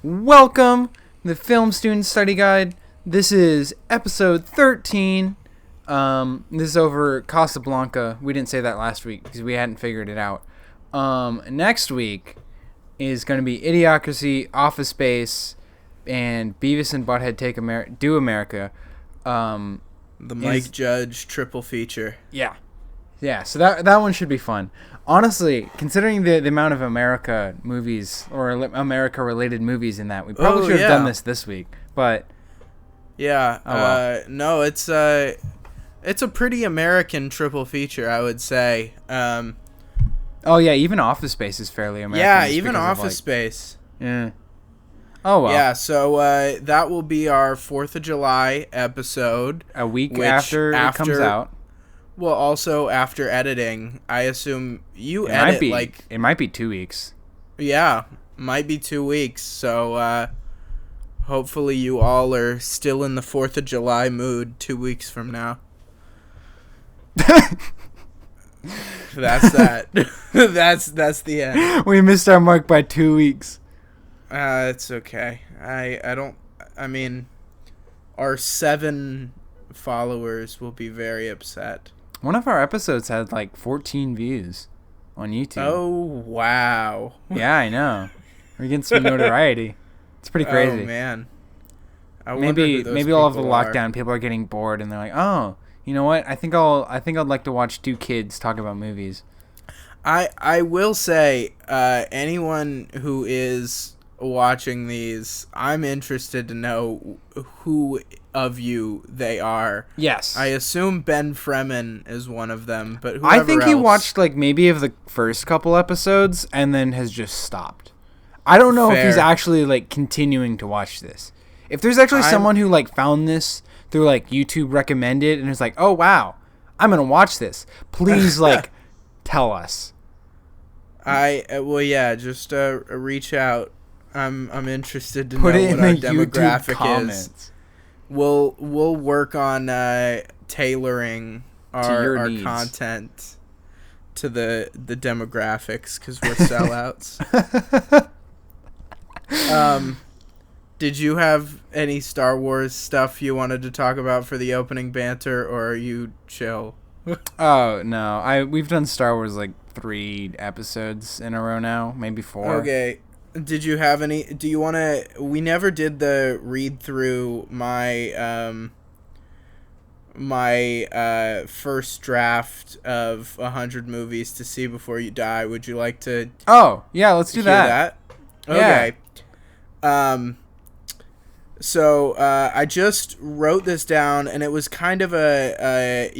Welcome to the Film Student Study Guide. This is episode 13. This is over Casablanca. We didn't say that last week because we hadn't figured it out. Next week is going to be Idiocracy, Office Space, and Beavis and Butthead Do America. The Mike Judge triple feature. Yeah. So that one should be fun. Honestly, considering the amount of America movies or America-related movies in that, we probably should have done this week. But yeah, no, it's a pretty American triple feature, I would say. Oh yeah, even Office Space is fairly American. Yeah, even Office Space. Yeah. Oh well. Yeah, so that will be our 4th of July episode. A week after it comes out. Well, also after editing, I assume you edit it might be 2 weeks. Yeah, might be 2 weeks. So hopefully you all are still in the 4th of July mood 2 weeks from now. That's that. that's the end. We missed our mark by 2 weeks. It's okay. I mean, our 7 followers will be very upset. One of our episodes had like 14 views on YouTube. Oh, wow. Yeah, I know. We're getting some notoriety. It's pretty crazy. Oh, man. Maybe all of the lockdown, people are getting bored and they're like, oh, you know what? I think I'd like to watch two kids talk about movies. I will say, anyone who is watching these, I'm interested to know who of you they are. Yes. I assume Ben Fremen is one of them, but whoever I think else, he watched like maybe of the first couple episodes and then has just stopped. I don't know if he's actually like continuing to watch this. If there's actually someone who like found this through like YouTube recommended and is like, "Oh wow, I'm going to watch this." Please like tell us. Just reach out. I'm interested to Put know it what our in the demographic YouTube comments. is. We'll work on tailoring our content to the demographics because we're sellouts. Did you have any Star Wars stuff you wanted to talk about for the opening banter, or are you chill? Oh no, we've done Star Wars like 3 episodes in a row now, maybe 4. Okay. Did you have any? Do you want to? We never did the read through my first draft of 100 movies to see before you die. Would you like to? Oh yeah, let's do that. Okay. Yeah. So I just wrote this down, and it was kind of a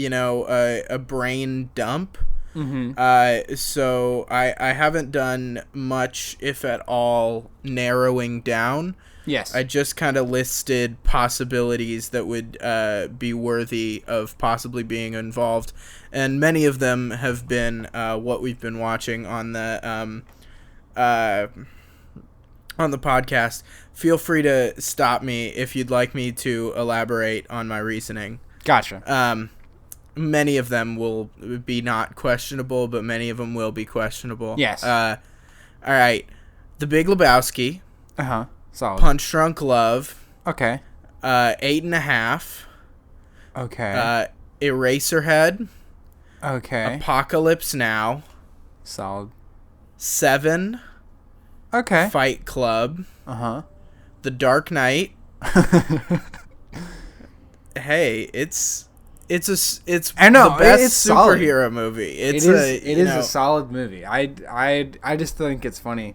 brain dump. Mm-hmm. So I haven't done much, if at all, narrowing down. Yes. I just kind of listed possibilities that would be worthy of possibly being involved, and many of them have been what we've been watching on the podcast. Feel free to stop me if you'd like me to elaborate on my reasoning. Gotcha. Many of them will be not questionable, but many of them will be questionable. Yes. All right. The Big Lebowski. Uh-huh. Solid. Punch Drunk Love. Okay. 8.5. Okay. Eraserhead. Okay. Apocalypse Now. Solid. 7. Okay. Fight Club. Uh-huh. The Dark Knight. Hey, it's I know, the best it's superhero solid. movie. It is a solid movie. I just think it's funny.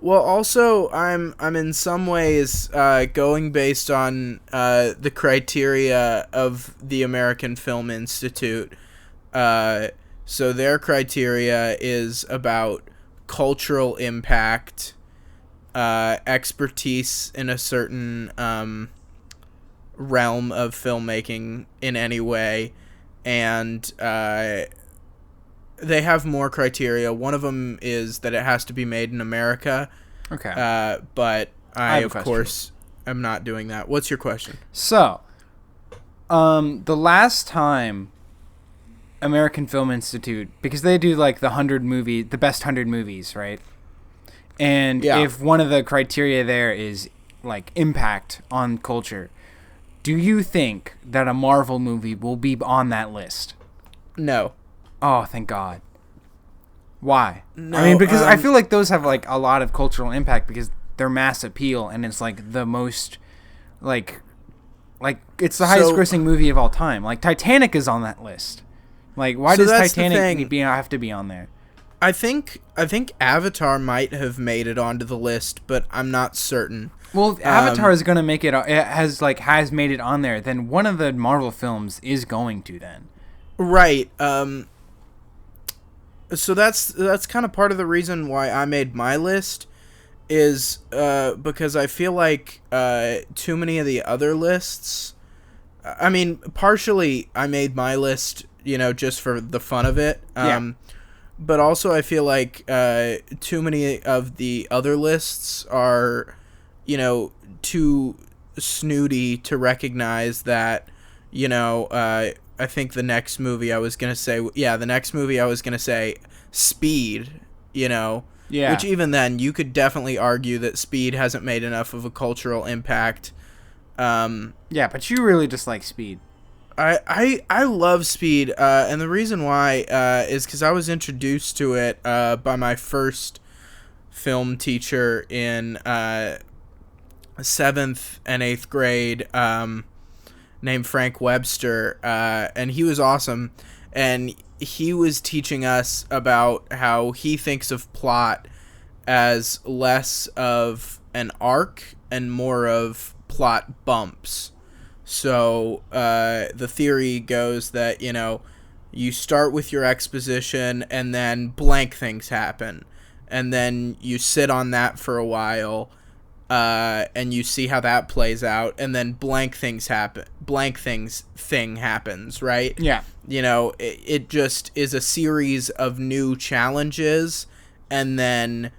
Well, also I'm in some ways going based on the criteria of the American Film Institute. So their criteria is about cultural impact, expertise in a certain realm of filmmaking in any way, and they have more criteria. One of them is that it has to be made in America. Okay. But I of course am not doing that. What's your question? So, the last time American Film Institute, because they do like the best 100 movies, right? And Yeah. if one of the criteria there is like impact on culture, do you think that a Marvel movie will be on that list? No. Oh, thank God. Why? No, I mean, because I feel like those have like a lot of cultural impact because they're mass appeal and it's like the most like it's the highest grossing movie of all time. Like Titanic is on that list. Like why does Titanic have to be on there? I think Avatar might have made it onto the list, but I'm not certain. Well, if Avatar is going to make it has made it on there, then one of the Marvel films is going to then. Right. So that's kind of part of the reason why I made my list is because I feel like too many of the other lists. I mean, partially I made my list, just for the fun of it. But also I feel like too many of the other lists are, too snooty to recognize that, I think the next movie I was going to say, Speed, Yeah. Which even then, you could definitely argue that Speed hasn't made enough of a cultural impact. Yeah, but you really just like Speed. I love Speed, and the reason why is because I was introduced to it by my first film teacher in 7th and 8th grade, named Frank Webster, and he was awesome, and he was teaching us about how he thinks of plot as less of an arc and more of plot bumps. So the theory goes that, you start with your exposition and then blank things happen. And then you sit on that for a while and you see how that plays out. And then blank thing happens, right? Yeah. It just is a series of new challenges and then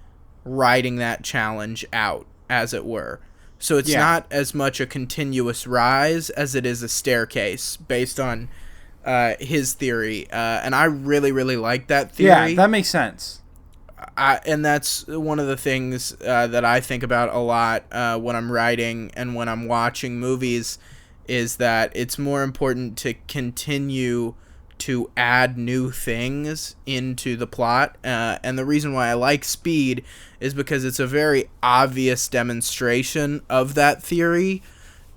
riding that challenge out, as it were. So it's not as much a continuous rise as it is a staircase based on his theory. And I really, really like that theory. Yeah, that makes sense. And that's one of the things that I think about a lot when I'm writing and when I'm watching movies, is that it's more important to continue to add new things into the plot. And the reason why I like Speed is because it's a very obvious demonstration of that theory,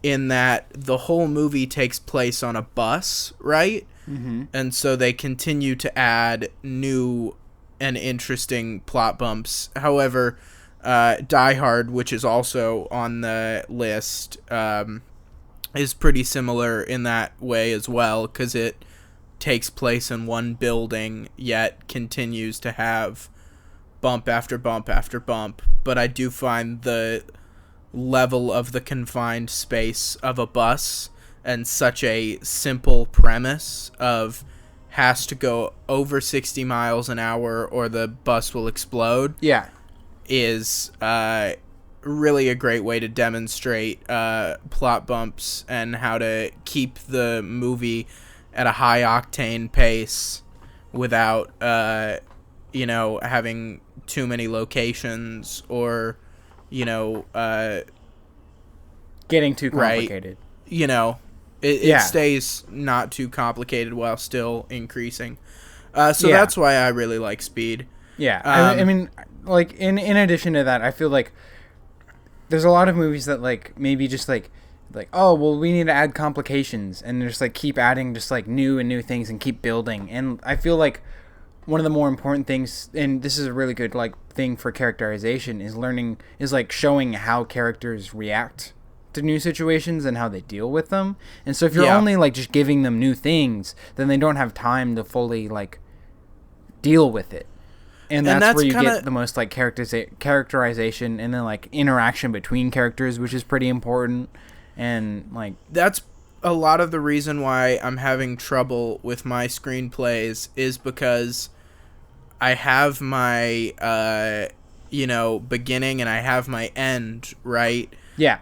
in that the whole movie takes place on a bus, right? Mm-hmm. And so they continue to add new and interesting plot bumps. However, Die Hard, which is also on the list, is pretty similar in that way as well, because it takes place in one building, yet continues to have bump after bump after bump. But I do find the level of the confined space of a bus and such a simple premise of has to go over 60 miles an hour or the bus will explode, is really a great way to demonstrate plot bumps and how to keep the movie at a high octane pace without having too many locations or getting too complicated. Right. It stays not too complicated while still increasing. So that's why I really like Speed. Yeah. I mean, like, in addition to that, I feel like there's a lot of movies that, like, maybe just, like, oh, well, we need to add complications, and just, like, keep adding just, like, new things and keep building. And I feel like one of the more important things, and this is a really good, like, thing for characterization, is like, showing how characters react to new situations and how they deal with them. And so if you're only, like, just giving them new things, then they don't have time to fully, like, deal with it. And that's where you get the most, like, characterization and then, like, interaction between characters, which is pretty important. And, like, that's a lot of the reason why I'm having trouble with my screenplays, is because I have my beginning and I have my end, right? Yeah.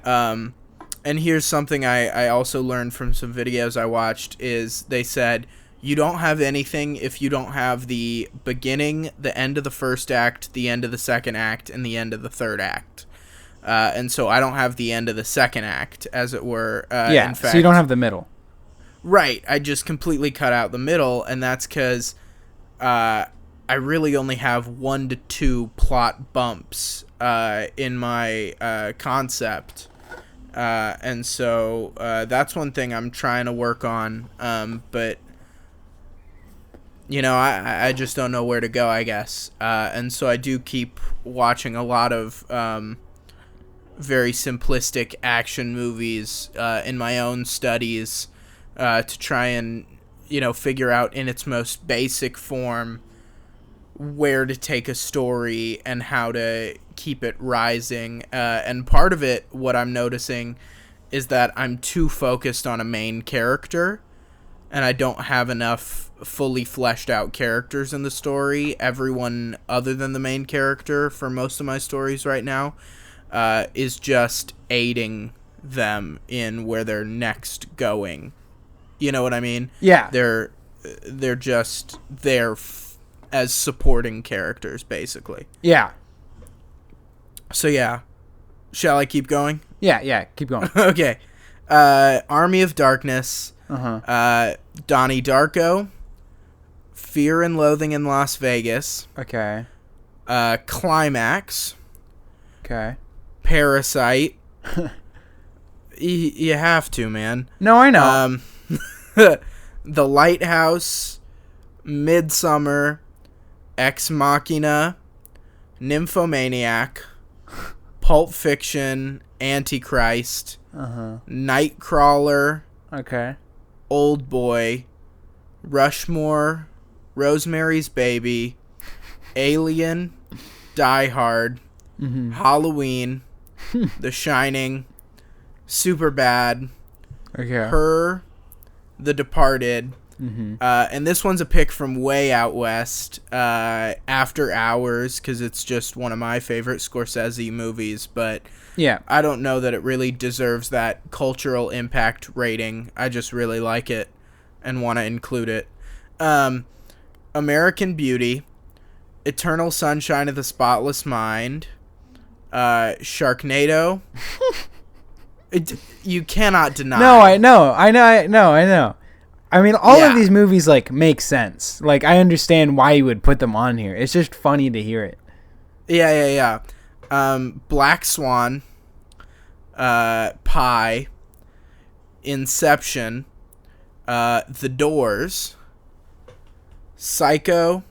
And here's something I also learned from some videos I watched, is they said You don't have anything if you don't have the beginning, the end of the first act, the end of the second act, and the end of the third act. And so I don't have the end of the second act, as it were. Yeah, in fact, so you don't have the middle. Right. I just completely cut out the middle, and that's because I really only have 1 to 2 plot bumps in my concept. And so that's one thing I'm trying to work on. But, I just don't know where to go, I guess. And so I do keep watching a lot of very simplistic action movies in my own studies to try and, figure out in its most basic form where to take a story and how to keep it rising. And part of it, what I'm noticing, is that I'm too focused on a main character, and I don't have enough fully fleshed out characters in the story. Everyone other than the main character for most of my stories right now is just aiding them in where they're next going. You know what I mean? Yeah. They're just there as supporting characters, basically. Yeah. So yeah, shall I keep going? Yeah, keep going. Okay. Army of Darkness. Donnie Darko. Fear and Loathing in Las Vegas. Okay. Climax. Okay. Parasite. You have to, man. No, I know. The Lighthouse. Midsummer. Ex Machina. Nymphomaniac. Pulp Fiction. Antichrist. Nightcrawler. Okay. Old Boy. Rushmore. Rosemary's Baby. Alien. Die Hard. Halloween. The Shining. Superbad. Okay. Her. The Departed. And this one's a pick from way out west. After Hours, because it's just one of my favorite Scorsese movies, but yeah, I don't know that it really deserves that cultural impact rating. I just really like it and want to include it. American Beauty. Eternal Sunshine of the Spotless Mind. Sharknado. You cannot deny. No, I know. I mean, all of these movies, make sense. I understand why you would put them on here. It's just funny to hear it. Yeah. Black Swan. Pi. Inception. The Doors. Psycho.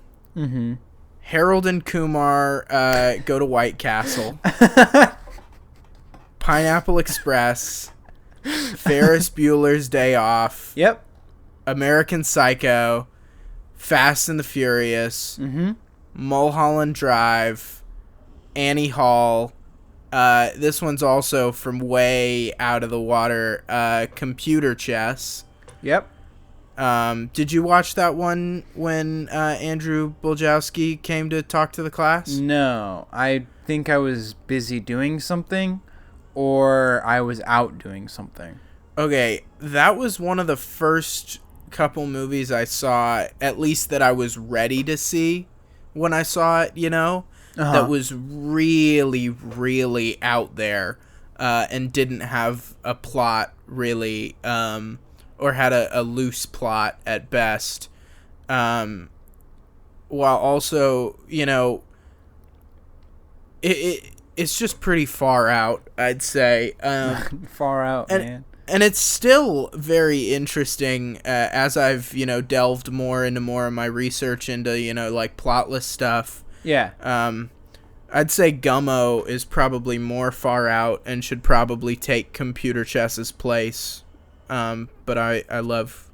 Harold and Kumar go to White Castle. Pineapple Express. Ferris Bueller's Day Off. Yep. American Psycho. Fast and the Furious. Mulholland Drive. Annie Hall. This one's also from way out of the water. Computer Chess. Yep. Did you watch that one when Andrew Buljowski came to talk to the class? No, I think I was busy doing something, or I was out doing something. Okay, that was one of the first couple movies I saw, at least that I was ready to see when I saw it, that was really, really out there and didn't have a plot really, or had a loose plot at best, while also, it's just pretty far out, I'd say. Far out, man. And it's still very interesting as I've, delved more into more of my research into, plotless stuff. Yeah. I'd say Gummo is probably more far out and should probably take Computer Chess's place. But I love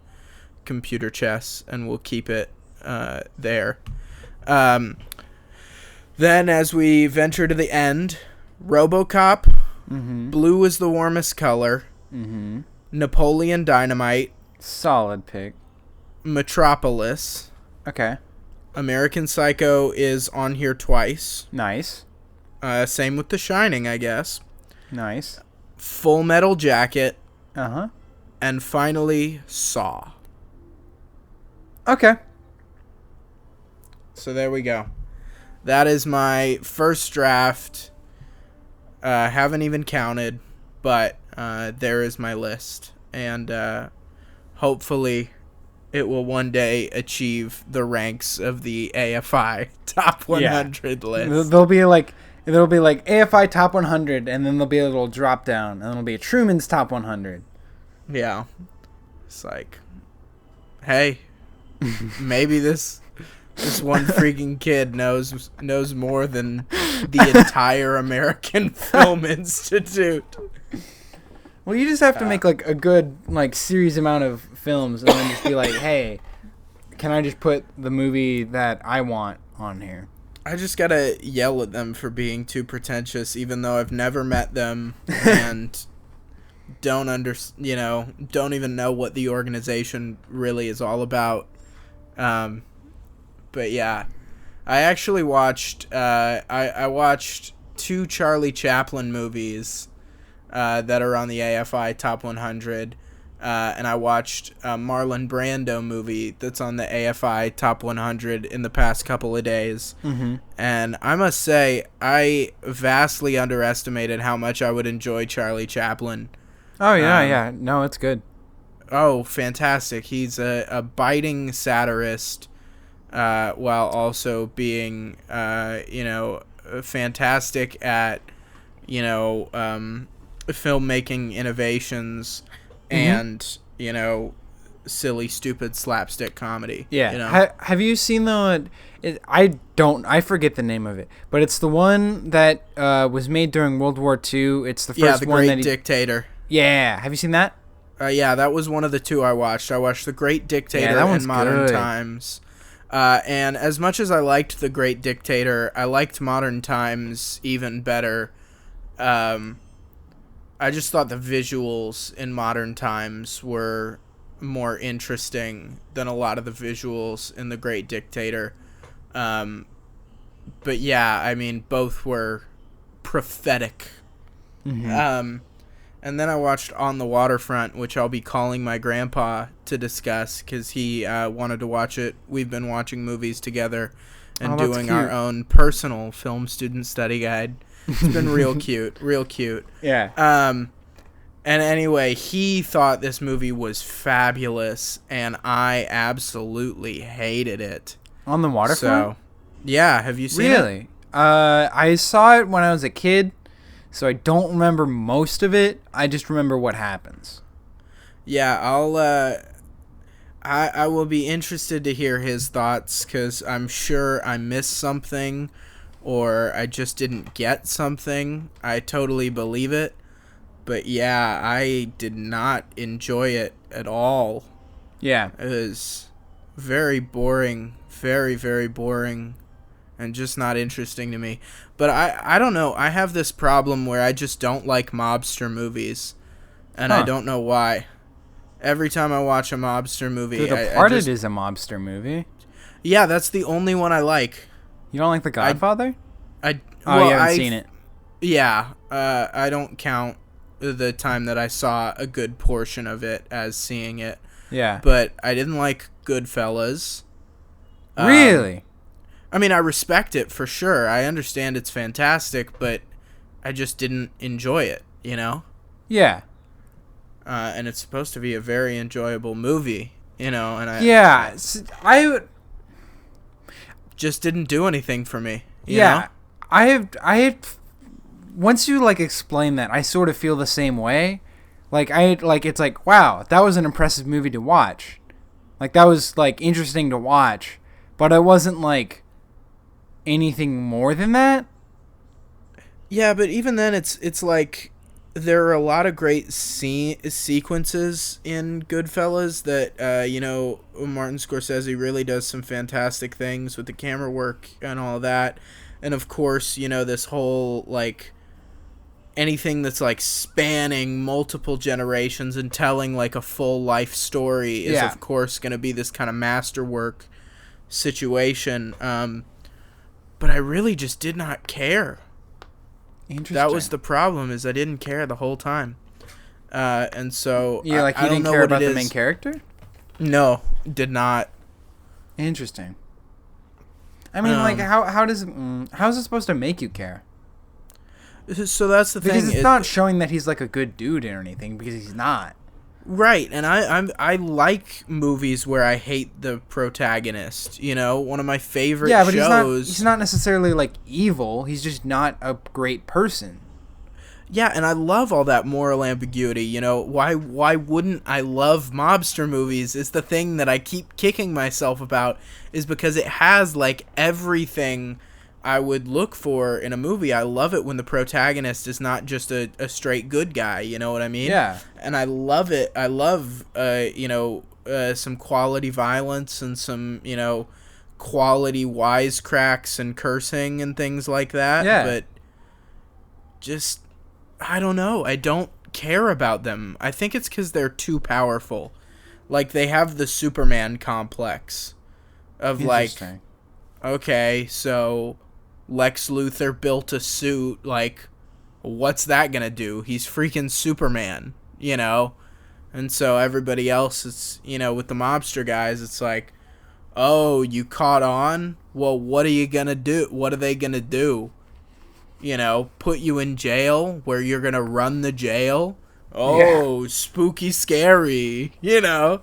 Computer Chess and we'll keep it there. Then as we venture to the end, RoboCop, Blue is the Warmest Color, Napoleon Dynamite, solid pick, Metropolis. Okay. American Psycho is on here twice. Nice. Same with The Shining, I guess. Nice. Full Metal Jacket. Uh-huh. And finally, Saw. Okay. So there we go. That is my first draft. Haven't even counted, but there is my list. And hopefully it will one day achieve the ranks of the AFI Top 100 list. There'll be like AFI Top 100, and then there'll be a little drop down, and there'll be a Truman's Top 100. Yeah. It's like, hey, maybe this one freaking kid knows more than the entire American Film Institute. Well, you just have to make like a good like series amount of films, and then just be like, hey, can I just put the movie that I want on here? I just gotta yell at them for being too pretentious, even though I've never met them and don't even know what the organization really is all about. But yeah, I actually watched I watched 2 Charlie Chaplin movies that are on the AFI Top 100, and I watched a Marlon Brando movie that's on the AFI Top 100 in the past couple of days. Mm-hmm. And I must say, I vastly underestimated how much I would enjoy Charlie Chaplin. Oh yeah. No, it's good. Oh, fantastic! He's a biting satirist, while also being fantastic at filmmaking innovations and silly stupid slapstick comedy. Yeah. Have you seen I forget the name of it, but it's the one that was made during World War II. It's the first The one Great Dictator. Yeah. Have you seen that? Yeah, that was one of the 2 I watched. I watched The Great Dictator and Modern Times. And as much as I liked The Great Dictator, I liked Modern Times even better. I just thought the visuals in Modern Times were more interesting than a lot of the visuals in The Great Dictator. But yeah, I mean, both were prophetic. Mm-hmm. And then I watched On the Waterfront, which I'll be calling my grandpa to discuss because he wanted to watch it. We've been watching movies together and doing our own personal film student study guide. It's been real cute. Yeah. And anyway, he thought this movie was fabulous, and I absolutely hated it. On the Waterfront? So, yeah, have you seen it? Really? I saw it when I was a kid, so I don't remember most of it. I just remember what happens. Yeah, I will be interested to hear his thoughts, because I'm sure I missed something, or I just didn't get something. I totally believe it. But yeah, I did not enjoy it at all. Yeah. It was very boring, very, very boring, and just not interesting to me. But I don't know. I have this problem where I just don't like mobster movies, and I don't know why. Every time I watch a mobster movie, The Departed is a mobster movie. Yeah, that's the only one I like. You don't like The Godfather? You haven't seen it. Yeah, I don't count the time that I saw a good portion of it as seeing it. Yeah. But I didn't like Goodfellas. Really? I mean, I respect it for sure. I understand it's fantastic, but I just didn't enjoy it, Yeah. And it's supposed to be a very enjoyable movie, and I would just didn't do anything for me. You know? I have once you explain that, I sort of feel the same way. It's like, wow, that was an impressive movie to watch. That was interesting to watch, but it wasn't anything more than that. Yeah, but even then it's like there are a lot of great sequences in Goodfellas that Martin Scorsese really does some fantastic things with the camera work and all that. And of course, this whole anything that's spanning multiple generations and telling a full life story is of course going to be this kind of masterwork situation. But I really just did not care. Interesting. That was the problem, is I didn't care the whole time. And so you didn't care about the main character? No, did not. Interesting. I mean, like, how's it supposed to make you care? So that's the thing. Because it's not showing that he's like a good dude or anything, because he's not. Right, and I like movies where I hate the protagonist. You know, one of my favorite shows. Yeah, but he's not necessarily like evil. He's just not a great person. Yeah, and I love all that moral ambiguity. You know, why wouldn't I love mobster movies? It's the thing that I keep kicking myself about, is because it has like everything I would look for in a movie. I love it when the protagonist is not just a straight good guy, you know what I mean? Yeah. And I love it. I love, some quality violence and some, quality wisecracks and cursing and things like that. Yeah. But just, I don't know. I don't care about them. I think it's because they're too powerful. Like, they have the Superman complex of, like, okay, so Lex Luthor built a suit, like, what's that gonna do? He's freaking Superman, you know? And so everybody else is, with the mobster guys, it's like, oh, you caught on? Well, what are you gonna do? What are they gonna do? Put you in jail where you're gonna run the jail? Oh, yeah. Spooky, scary, Yeah.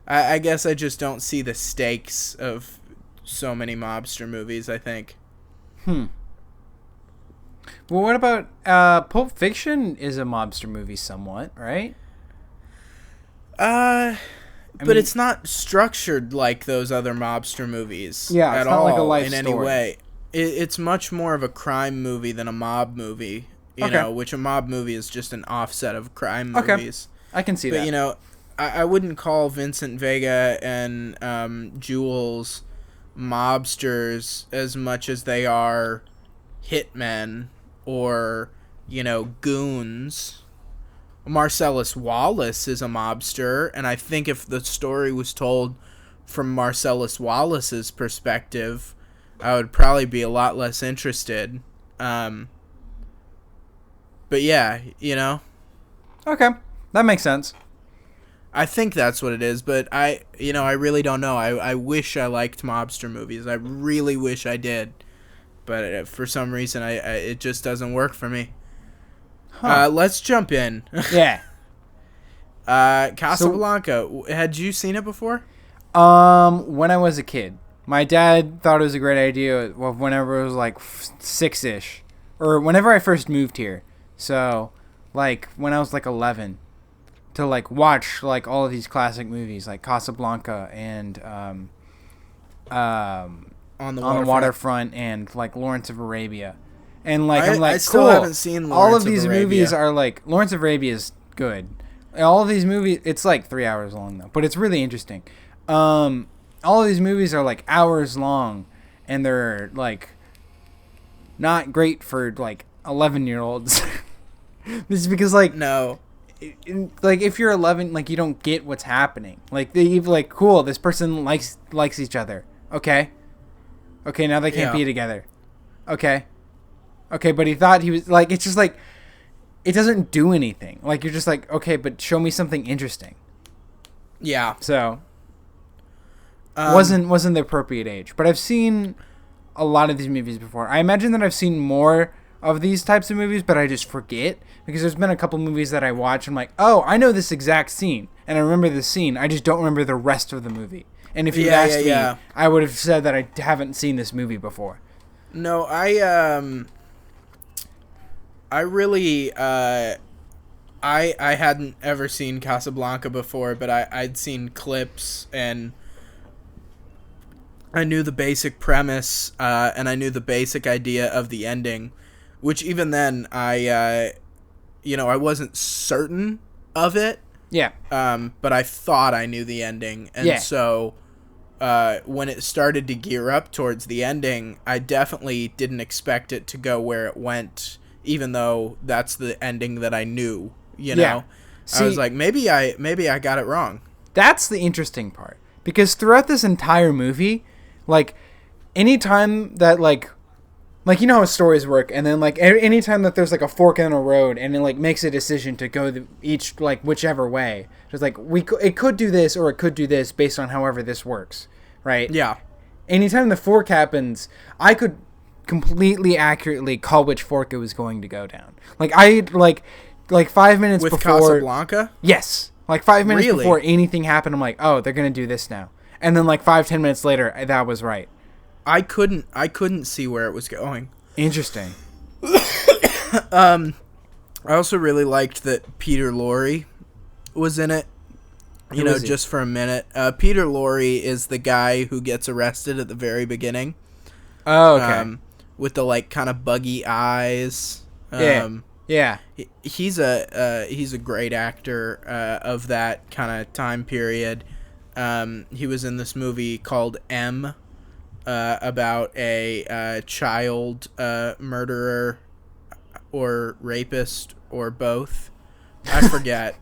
I guess I just don't see the stakes of so many mobster movies, I think. Well, what about Pulp Fiction is a mobster movie somewhat, right? But it's not structured like those other mobster movies. Yeah, at it's not all like a life in story. any way. It's much more of a crime movie than a mob movie, which a mob movie is just an offset of crime movies. I can see that. But, I wouldn't call Vincent Vega and Jules mobsters as much as they are hitmen or, goons. Marcellus Wallace is a mobster, and I think if the story was told from Marcellus Wallace's perspective, I would probably be a lot less interested. But yeah, Okay, that makes sense. I think that's what it is, but I really don't know. I wish I liked mobster movies. I really wish I did, but for some reason, it just doesn't work for me. Huh. Let's jump in. Yeah. Casablanca. Had you seen it before? When I was a kid, my dad thought it was a great idea. Whenever it was like 6-ish, or whenever I first moved here. So, like when I was like 11. To like watch like all of these classic movies like Casablanca and on the waterfront and like Lawrence of Arabia, and like I'm like, I still cool. haven't seen Lawrence all of these of Arabia. movies are like Lawrence of Arabia is good. All of these movies, it's like 3 hours long though, but it's really interesting. All of these movies are like hours long, and they're like not great for like 11-year-olds. This is because like no. Like if you're 11, like you don't get what's happening. Like they like, cool, this person likes each other. Okay, now they can't be together. Okay, but he thought he was like, it's just like it doesn't do anything. Like you're just like, okay, but show me something interesting. Yeah. So wasn't the appropriate age. But I've seen a lot of these movies before. I imagine that I've seen more of these types of movies, but I just forget, because there's been a couple movies that I watch and I'm like, oh, I know this exact scene and I remember the scene, I just don't remember the rest of the movie. And if you asked me, I would have said that I haven't seen this movie before. No, I really I hadn't ever seen Casablanca before, but I'd seen clips and I knew the basic premise and I knew the basic idea of the ending. Which even then, I wasn't certain of it. Yeah. But I thought I knew the ending. And so when it started to gear up towards the ending, I definitely didn't expect it to go where it went, even though that's the ending that I knew, know? See, I was like, maybe I got it wrong. That's the interesting part. Because throughout this entire movie, like, anytime that, like, you know how stories work, and then like anytime that there's like a fork in a road, and it like makes a decision to go each like whichever way, just like it could do this or it could do this based on however this works. right? Yeah. Anytime the fork happens, I could completely accurately call which fork it was going to go down. Like 5 minutes With before Casablanca? Yes. Like 5 minutes Really? before anything happened, I'm like, oh, they're gonna do this now. And then like 5-10 minutes later, that was right. I couldn't see where it was going. Interesting. I also really liked that Peter Lorre was in it. You know, just for a minute. Peter Lorre is the guy who gets arrested at the very beginning. Oh, okay. With the like kind of buggy eyes. Yeah. He's a great actor of that kind of time period. He was in this movie called M, about a child murderer or rapist or both. I forget.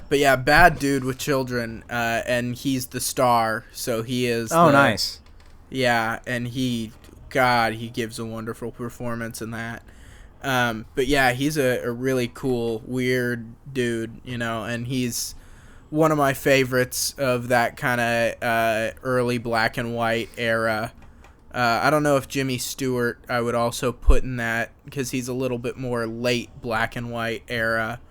But yeah, bad dude with children, and he's the star, so he is. Oh, nice. Yeah, and he gives a wonderful performance in that. But yeah, he's a really cool, weird dude, you know, and he's one of my favorites of that kind of early black and white era. I don't know if Jimmy Stewart I would also put in that, because he's a little bit more late black and white era.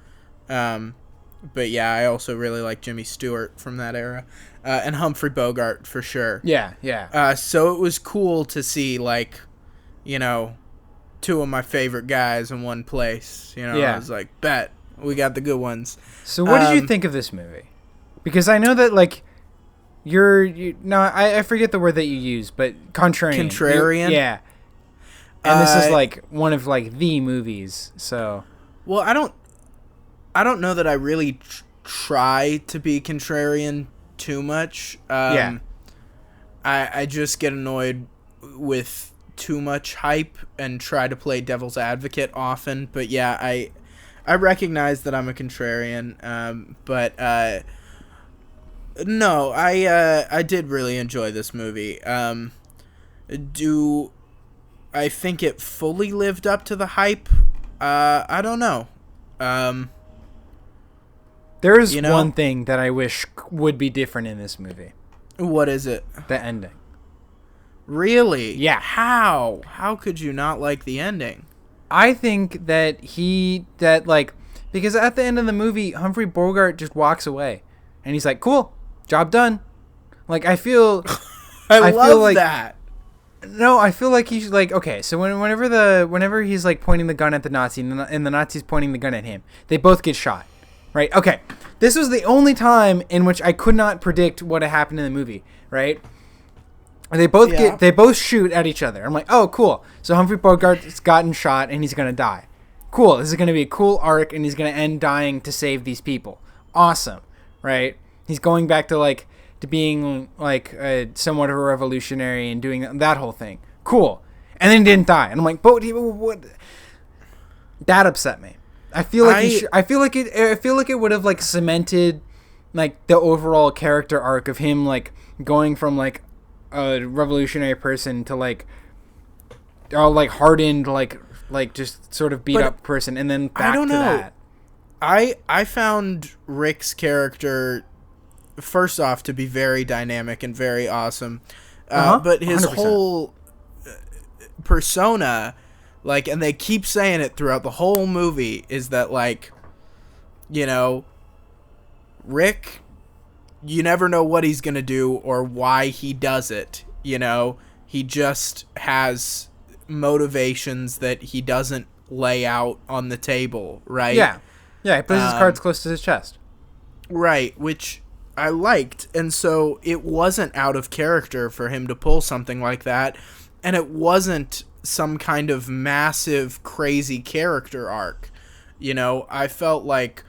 But yeah, I also really like Jimmy Stewart from that era. And Humphrey Bogart for sure. Yeah. So it was cool to see, like, you know, two of my favorite guys in one place. You know, I was like, bet, we got the good ones. So what did you think of this movie? Because I know that, like, I forget the word that you use, but contrarian. Contrarian? Yeah. And this is, like, one of, like, the movies, so. Well, I don't know that I really try to be contrarian too much. I just get annoyed with too much hype and try to play devil's advocate often. But yeah, I recognize that I'm a contrarian. But no, I did really enjoy this movie. Do I think it fully lived up to the hype? I don't know. There's one thing that I wish would be different in this movie. What is it? The ending. Really? Yeah. How? How could you not like the ending? I think that because at the end of the movie, Humphrey Bogart just walks away. And he's like, cool, job done. Like, I feel... I love like, that. No, I feel like he's like, okay, so whenever he's like pointing the gun at the Nazi and the Nazi's pointing the gun at him, they both get shot. Right? Okay. This was the only time in which I could not predict what had happened in the movie, right? They both shoot at each other. I'm like, oh, cool. So Humphrey Bogart's gotten shot and he's going to die. Cool. This is going to be a cool arc and he's going to end dying to save these people. Awesome. Right? He's going back to being like somewhat of a revolutionary and doing that whole thing. Cool. And then he didn't die. And I'm like, but what? That upset me. I feel like it would have like cemented like the overall character arc of him like going from like a revolutionary person to like hardened like just sort of beat up person and then back to that. I found Rick's character first off to be very dynamic and very awesome, but his 100%. whole persona. Like, and they keep saying it throughout the whole movie, is that, like, you know, Rick, you never know what he's going to do or why he does it, you know? He just has motivations that he doesn't lay out on the table, right? Yeah. Yeah, he puts his cards close to his chest. Right, which I liked. And so it wasn't out of character for him to pull something like that, and it wasn't some kind of massive, crazy character arc. You know, I felt like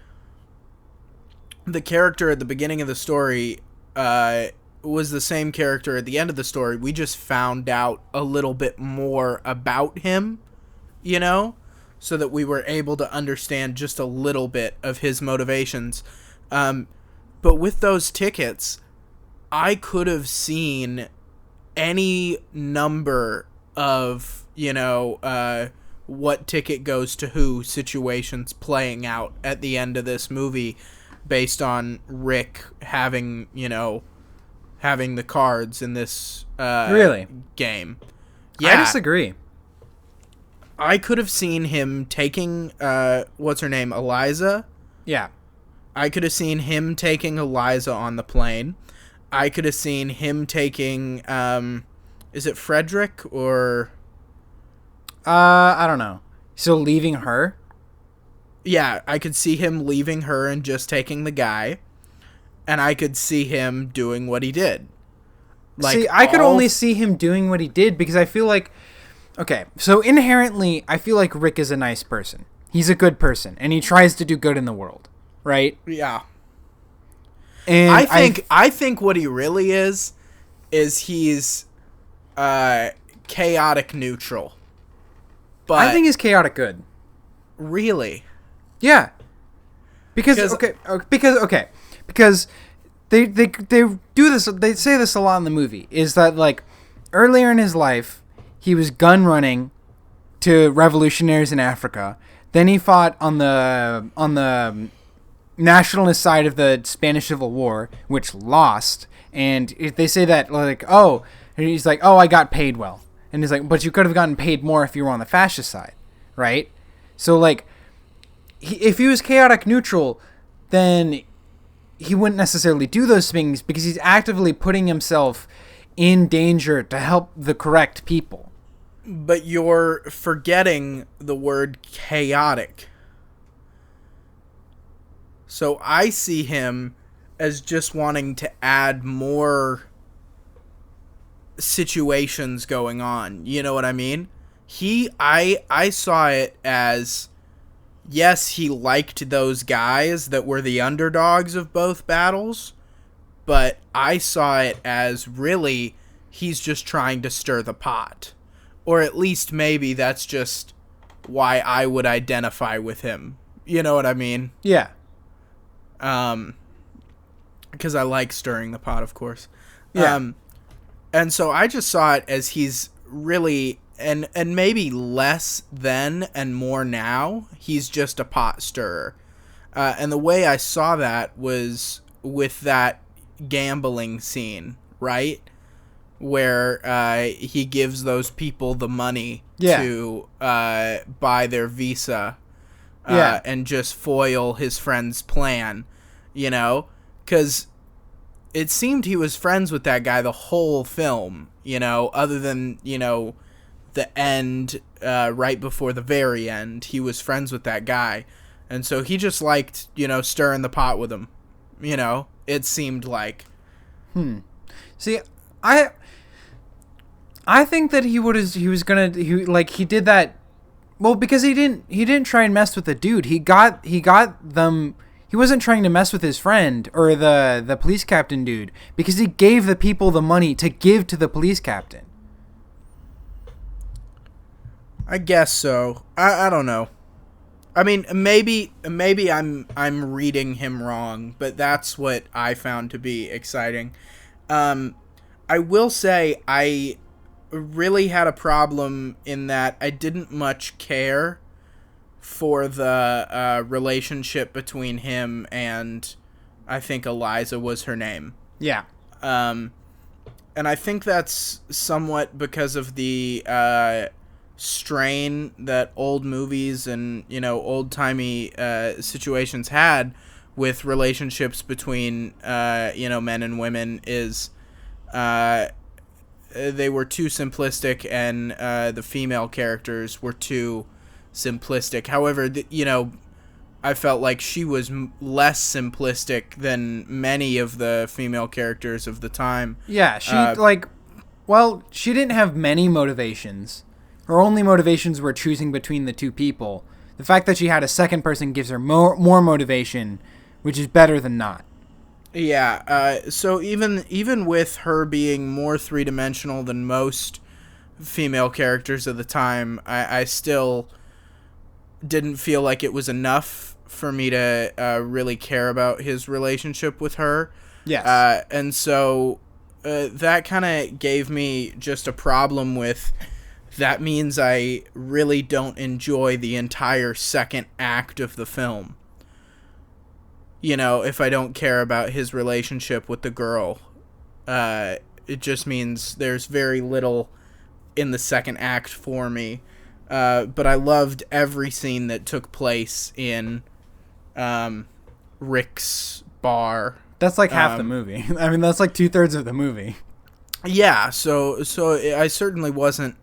the character at the beginning of the story was the same character at the end of the story. We just found out a little bit more about him, you know, so that we were able to understand just a little bit of his motivations. But with those tickets, I could have seen any number of, you know, what ticket goes to who situations playing out at the end of this movie based on Rick having, you know, having the cards in this Really? game. Yeah. I disagree. I could have seen him taking what's her name, Eliza. Yeah. I could have seen him taking Eliza on the plane. I could have seen him taking is it Frederick or I don't know. So leaving her? Yeah, I could see him leaving her and just taking the guy. And I could see him doing what he did. See, I could only see him doing what he did because I feel like... Okay, so inherently, I feel like Rick is a nice person. He's a good person, and he tries to do good in the world, right? Yeah. And I think what he really is he's chaotic neutral. But I think he's chaotic good. Really? Yeah. Because they do this. They say this a lot in the movie. Is that like earlier in his life, he was gun running to revolutionaries in Africa. Then he fought on the nationalist side of the Spanish Civil War, which lost. And they say that like, oh, and he's like, oh, I got paid well. And he's like, but you could have gotten paid more if you were on the fascist side, right? So like, if he was chaotic neutral, then he wouldn't necessarily do those things because he's actively putting himself in danger to help the correct people. But you're forgetting the word chaotic. So I see him as just wanting to add more situations going on. You know what I mean? I saw it as, yes, he liked those guys that were the underdogs of both battles, but I saw it as really he's just trying to stir the pot. Or at least maybe that's just why I would identify with him. You know what I mean? Yeah. Because I like stirring the pot, of course. Yeah. And so I just saw it as he's really, and maybe less then and more now, he's just a pot stirrer. And the way I saw that was with that gambling scene, right? Where he gives those people the money to buy their visa and just foil his friend's plan, you know? Because it seemed he was friends with that guy the whole film, you know, other than, you know, the end, right before the very end. He was friends with that guy. And so he just liked, you know, stirring the pot with him, you know? It seemed like. See, I think that he did that, well, because he didn't try and mess with the dude. He got them. He wasn't trying to mess with his friend or the police captain dude because he gave the people the money to give to the police captain. I guess so. I don't know. I mean, maybe I'm reading him wrong, but that's what I found to be exciting. I will say I really had a problem in that I didn't much care for the relationship between him and, I think Eliza was her name. Yeah. And I think that's somewhat because of the strain that old movies and, you know, old-timey situations had with relationships between, you know, men and women is they were too simplistic and the female characters were too simplistic. However, you know, I felt like she was less simplistic than many of the female characters of the time. Yeah, she she didn't have many motivations. Her only motivations were choosing between the two people. The fact that she had a second person gives her more motivation, which is better than not. Yeah, so even with her being more three-dimensional than most female characters of the time, I still didn't feel like it was enough for me to really care about his relationship with her. Yes. And so that kind of gave me just a problem with, that means I really don't enjoy the entire second act of the film. You know, if I don't care about his relationship with the girl. It just means there's very little in the second act for me. But I loved every scene that took place in Rick's bar. That's like half the movie. I mean, that's like 2/3 of the movie. Yeah, so I certainly wasn't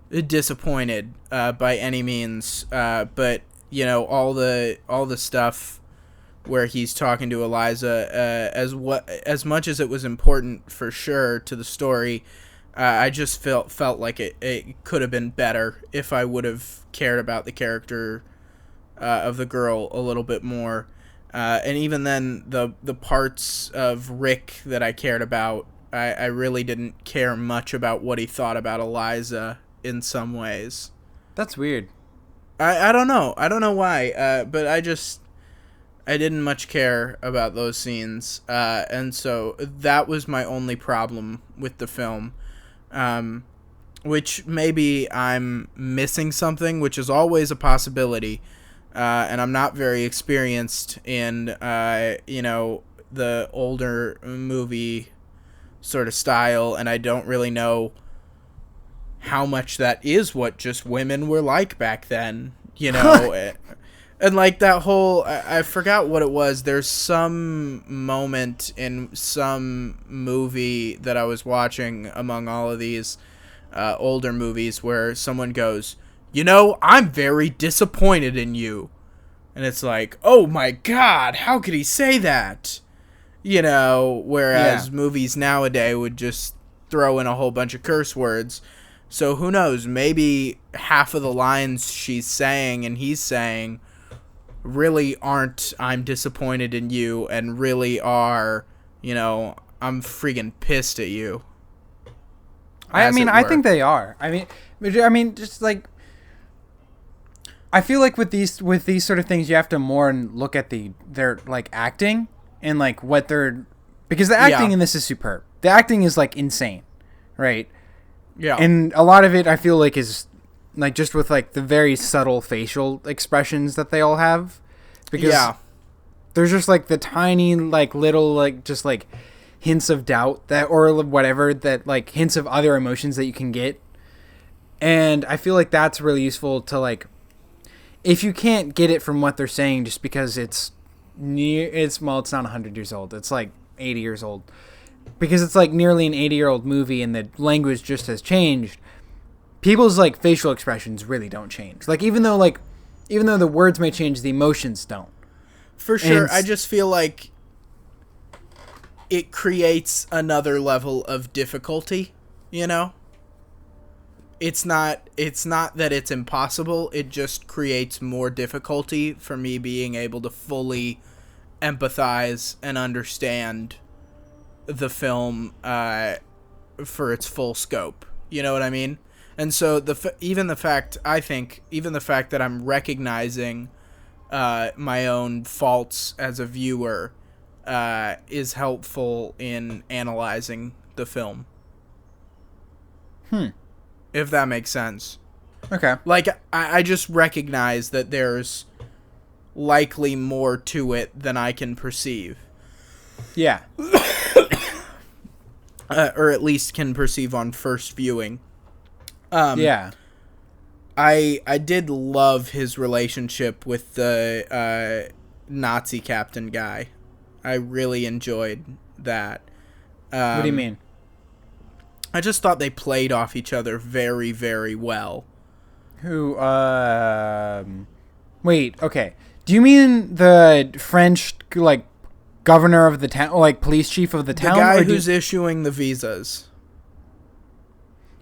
disappointed by any means. But you know, all the stuff where he's talking to Eliza, as much as it was important for sure to the story, I just felt like it could have been better if I would have cared about the character of the girl a little bit more. And even then, the parts of Rick that I cared about, I really didn't care much about what he thought about Eliza in some ways. That's weird. I don't know. I don't know why, but I didn't much care about those scenes. And so that was my only problem with the film. Which maybe I'm missing something, which is always a possibility. And I'm not very experienced in, the older movie sort of style, and I don't really know how much that is what just women were like back then, you know. And like that whole, I forgot what it was. There's some moment in some movie that I was watching among all of these older movies where someone goes, you know, I'm very disappointed in you. And it's like, oh my God, how could he say that? You know, whereas movies nowadays would just throw in a whole bunch of curse words. So who knows, maybe half of the lines she's saying and he's saying really aren't I'm disappointed in you, and really are, you know, I'm freaking pissed at you. I mean, I think they are. I mean, just like, I feel like with these sort of things, you have to more look at their like acting and like what they're, because the acting in this is superb. The acting is like insane, right? Yeah. And a lot of it, I feel like, is like just with like the very subtle facial expressions that they all have, because there's just like the tiny like little like just like hints of doubt that, or whatever, that like hints of other emotions that you can get. And I feel like that's really useful to like, if you can't get it from what they're saying just because it's not 100 years old, it's like 80 years old, because it's like nearly an 80-year-old movie and the language just has changed. People's like facial expressions really don't change. Like even though the words may change, the emotions don't. For sure. I just feel like it creates another level of difficulty, you know? It's not that it's impossible, it just creates more difficulty for me being able to fully empathize and understand the film for its full scope. You know what I mean? And so even the fact that I'm recognizing my own faults as a viewer is helpful in analyzing the film. If that makes sense. Okay. Like, I just recognize that there's likely more to it than I can perceive. Yeah. Or at least can perceive on first viewing. Yeah. I did love his relationship with the Nazi captain guy. I really enjoyed that. What do you mean? I just thought they played off each other very, very well. Who, wait, okay. Do you mean the French, like, governor of the town, like, police chief of the town? The guy who's issuing the visas.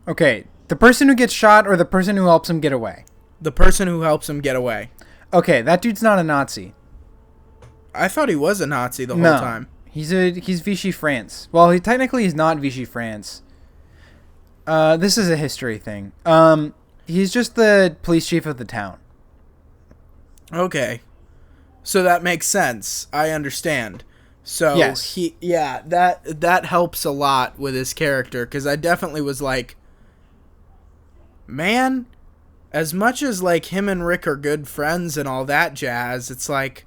Okay, the person who gets shot or the person who helps him get away? The person who helps him get away. Okay, that dude's not a Nazi. I thought he was a Nazi the whole time. He's Vichy France. Well, he's not Vichy France. This is a history thing. He's just the police chief of the town. Okay. So that makes sense. I understand. So yes. that helps a lot with his character, because I definitely was like, man, as much as like him and Rick are good friends and all that jazz, it's like,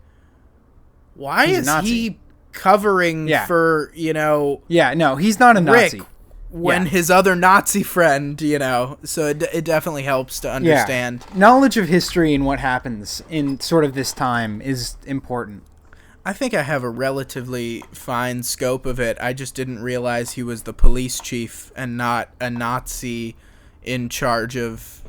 why is he covering Yeah. for, Yeah, no, he's not a Nazi. Rick when Yeah. his other Nazi friend, so it definitely helps to understand. Yeah. Knowledge of history and what happens in sort of this time is important. I think I have a relatively fine scope of it. I just didn't realize he was the police chief and not a Nazi in charge of,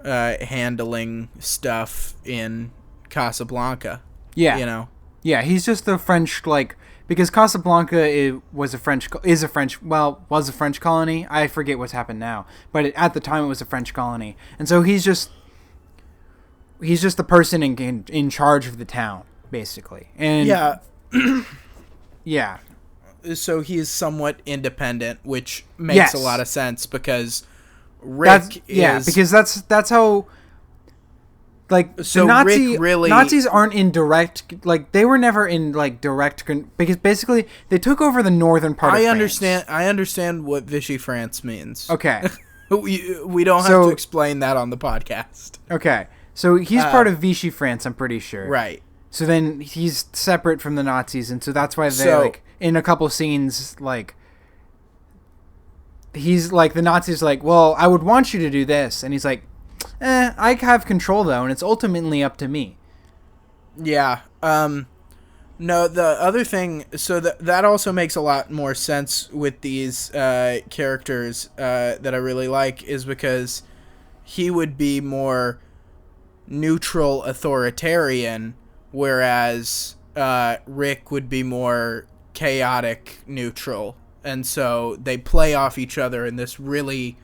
handling stuff in Casablanca. Yeah. Yeah, he's just the French, because Casablanca was a French colony. I forget what's happened now, but at the time it was a French colony, and so he's just the person in charge of the town, basically. And yeah, yeah. So he is somewhat independent, which makes a lot of sense because Rick because that's how. So the Nazis aren't in direct, they were never in, direct, because basically they took over the northern part of France. I understand what Vichy France means. Okay. we don't have to explain that on the podcast. Okay. So he's part of Vichy France, I'm pretty sure. Right. So then he's separate from the Nazis, and so that's why they, in a couple scenes, he's, the Nazis well, I would want you to do this, and he's like, I have control, though, and it's ultimately up to me. Yeah. No, the other thing, so that also makes a lot more sense with these characters that I really like, is because he would be more neutral authoritarian, whereas Rick would be more chaotic neutral. And so they play off each other in this really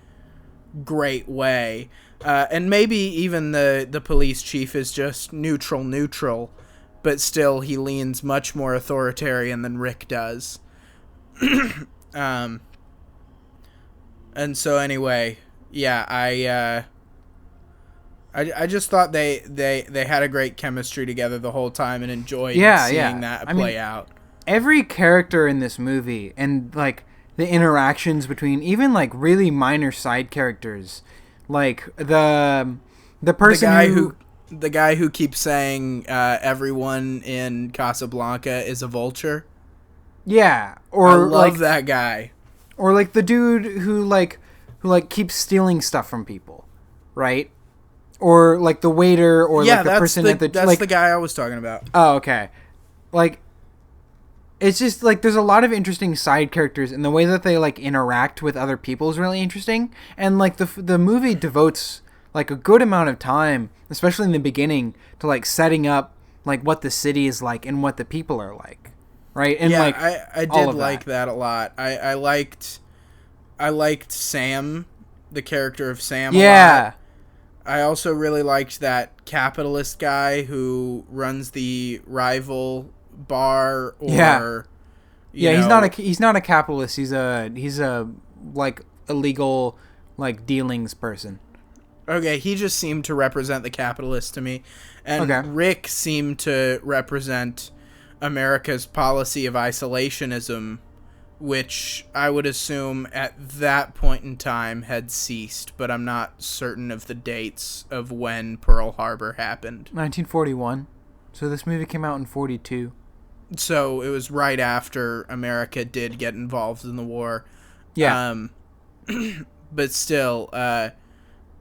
great way. And maybe even the police chief is just neutral, but still he leans much more authoritarian than Rick does. And so anyway, yeah, I just thought they had a great chemistry together the whole time and enjoyed seeing that play out. Every character in this movie and the interactions between even really minor side characters. The person the guy who keeps saying everyone in Casablanca is a vulture. Yeah, or I love that guy. Or the dude who keeps stealing stuff from people, right? Or the waiter, or the person at the that's the guy I was talking about. Oh, okay. It's just there's a lot of interesting side characters, and the way that they interact with other people is really interesting. And the movie devotes a good amount of time, especially in the beginning, to setting up what the city is like and what the people are like, right? And I did like that a lot. I liked Sam, the character of Sam. A lot. I also really liked that capitalist guy who runs the rival bar, or he's not a capitalist. He's a illegal dealings person. Okay, he just seemed to represent the capitalists to me, and Rick seemed to represent America's policy of isolationism, which I would assume at that point in time had ceased, but I'm not certain of the dates of when Pearl Harbor happened. 1941. So this movie came out in 42. So it was right after America did get involved in the war. Yeah. But still,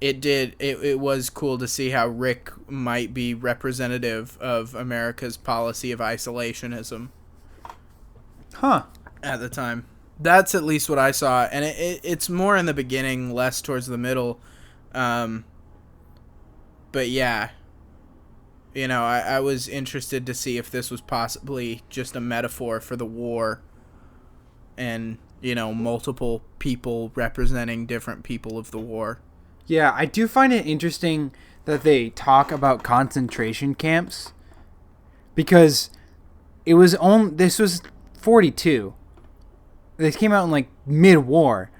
it was cool to see how Rick might be representative of America's policy of isolationism. Huh. At the time. That's at least what I saw. And it's more in the beginning, less towards the middle. But yeah. I was interested to see if this was possibly just a metaphor for the war and, multiple people representing different people of the war. Yeah, I do find it interesting that they talk about concentration camps, because this was 42. This came out in mid-war,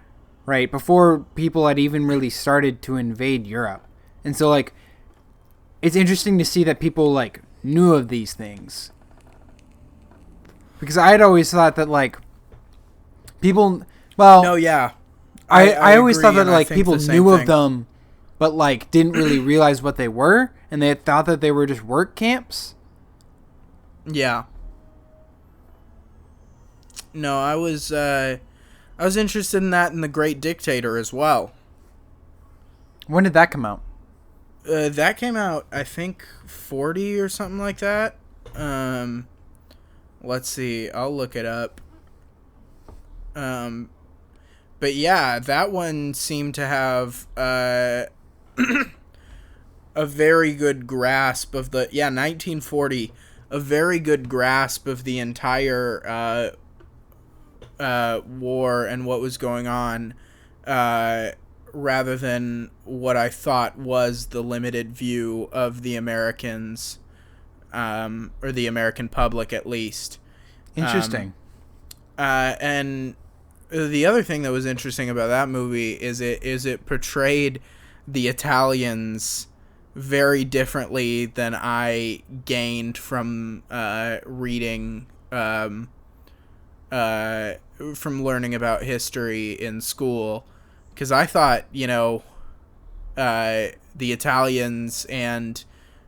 right? Before people had even really started to invade Europe. And so it's interesting to see that people knew of these things, because I had always thought that people. Well, no, yeah, I always thought that people knew thing of them, but didn't really realize what they were, and they thought that they were just work camps. Yeah. No, I was interested in that in The Great Dictator as well. When did that come out? That came out, I think, 40 or something like that. Let's see. I'll look it up. But yeah, that one seemed to have a very good grasp of the 1940, a very good grasp of the entire war and what was going on, rather than what I thought was the limited view of the Americans, or the American public at least. Interesting. And the other thing that was interesting about that movie is it portrayed the Italians very differently than I gained from reading, from learning about history in school. Because I thought, the Italians and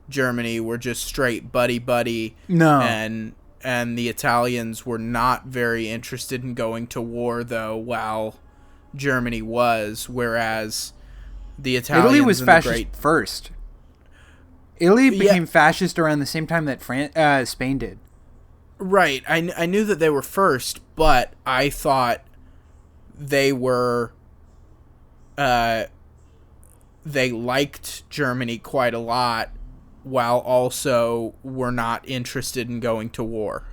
Germany were just straight buddy-buddy. No. And the Italians were not very interested in going to war, though, while Germany was, whereas the Italians... Italy was fascist first. Italy became fascist around the same time that Spain did. Right. I knew that they were first, but I thought they were... they liked Germany quite a lot, while also were not interested in going to war.